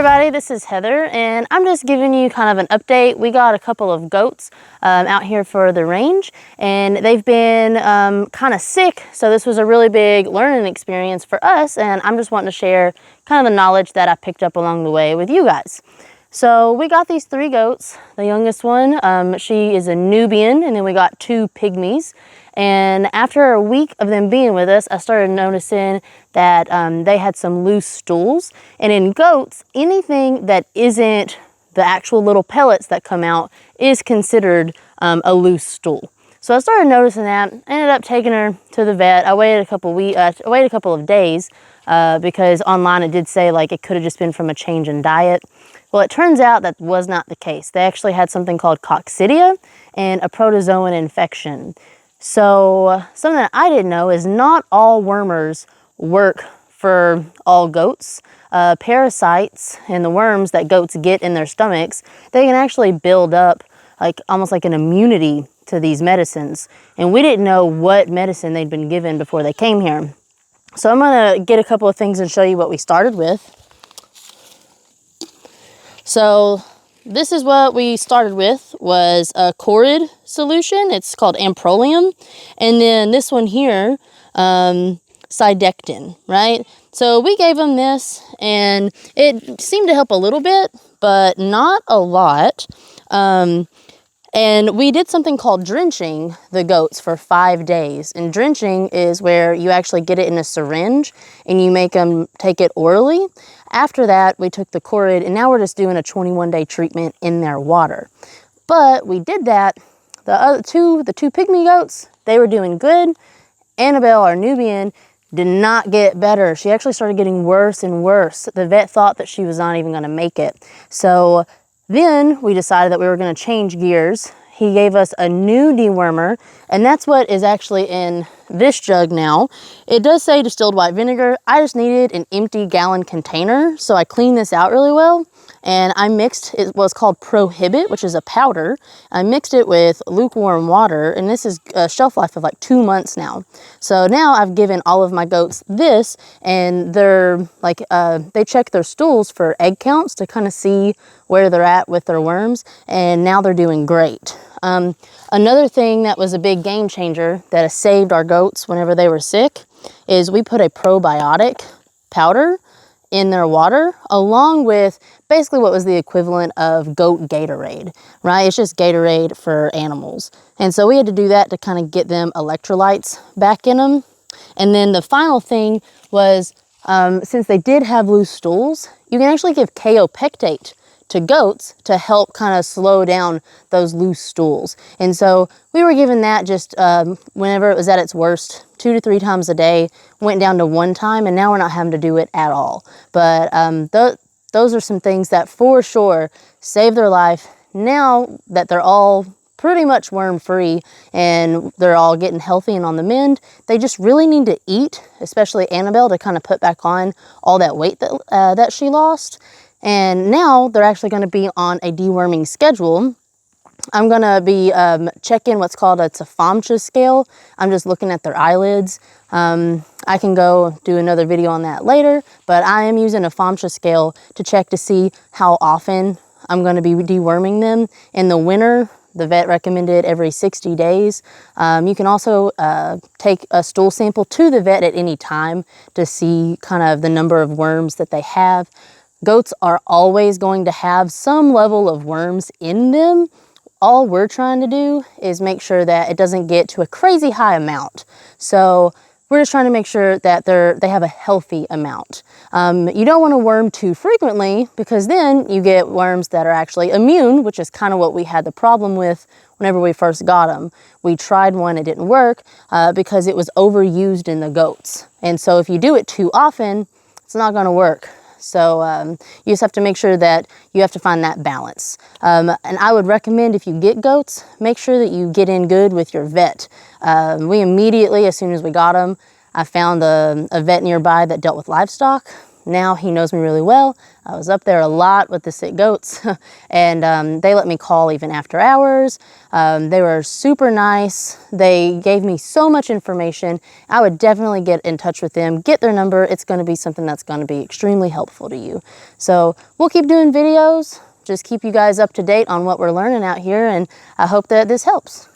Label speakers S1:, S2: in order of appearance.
S1: everybody, this is Heather, and I'm just giving you kind of an update. We got a couple of goats out here for the range, and they've been kind of sick, so this was a really big learning experience for us, and I'm just wanting to share kind of the knowledge that I picked up along the way with you guys. So we got these 3 goats. The youngest one, she is a Nubian, and then we got 2 pygmies. And after a week of them being with us, I started noticing that they had some loose stools. And in goats, anything that isn't the actual little pellets that come out is considered a loose stool. So I started noticing that. I ended up taking her to the vet. I waited a couple of days because online it did say like it could have just been from a change in diet. Well, it turns out that was not the case. They actually had something called coccidia and a protozoan infection. So something that I didn't know is not all wormers work for all goats. Parasites and the worms that goats get in their stomachs, they can actually build up like almost like an immunity to these medicines. And we didn't know what medicine they'd been given before they came here. So I'm gonna get a couple of things and show you what we started with. So this is what we started with, was a chorid solution. It's called amprolium. And then this one here, sidectin, right? So we gave them this, and it seemed to help a little bit, but not a lot. And we did something called drenching the goats for 5 days. And drenching is where you actually get it in a syringe and you make them take it orally. After that, we took the chorid, and now we're just doing a 21-day treatment in their water. But we did that. The two pygmy goats, they were doing good. Annabelle, our Nubian, did not get better. She actually started getting worse and worse. The vet thought that she was not even going to make it. So then we decided that we were going to change gears. He gave us a new dewormer, and that's what is actually in this jug now. It does say distilled white vinegar. I just needed an empty gallon container, so I cleaned this out really well. And I mixed, it was called Prohibit, which is a powder. I mixed it with lukewarm water, and this is a shelf life of like 2 months now. So now I've given all of my goats this, and they're like, they check their stools for egg counts to kind of see where they're at with their worms, and now they're doing great. Another thing that was a big game changer that has saved our goats whenever they were sick is we put a probiotic powder in their water, along with basically what was the equivalent of goat Gatorade, right? It's just Gatorade for animals. And so we had to do that to kind of get them electrolytes back in them. And then the final thing was, since they did have loose stools, you can actually give kaopectate to goats to help kind of slow down those loose stools. And so we were given that just whenever it was at its worst, 2 to 3 times a day, went down to 1 time, and now we're not having to do it at all. But those are some things that for sure saved their life. Now that they're all pretty much worm-free and they're all getting healthy and on the mend, they just really need to eat, especially Annabelle, to kind of put back on all that weight that she lost. And now they're actually going to be on a deworming schedule. I'm going to be checking what's called a Tafamcha scale. I'm just looking at their eyelids. I can go do another video on that later, but I am using a Tafamcha scale to check to see how often I'm going to be deworming them. In the winter, the vet recommended every 60 days. You can also take a stool sample to the vet at any time to see kind of the number of worms that they have. Goats are always going to have some level of worms in them. All we're trying to do is make sure that it doesn't get to a crazy high amount. So we're just trying to make sure that they have a healthy amount. You don't want to worm too frequently, because then you get worms that are actually immune, which is kind of what we had the problem with whenever we first got them. We tried one, it didn't work because it was overused in the goats. And so if you do it too often, it's not going to work. So you just have to make sure that you have to find that balance. And I would recommend, if you get goats, make sure that you get in good with your vet. We immediately, as soon as we got them, I found a vet nearby that dealt with livestock. now he knows me really well. I was up there a lot with the sick goats, and they let me call even after hours. They were super nice. They gave me so much information. I would definitely get in touch with them, get their number. It's going to be something that's going to be extremely helpful to you. So we'll keep doing videos, just keep you guys up to date on what we're learning out here, and I hope that this helps.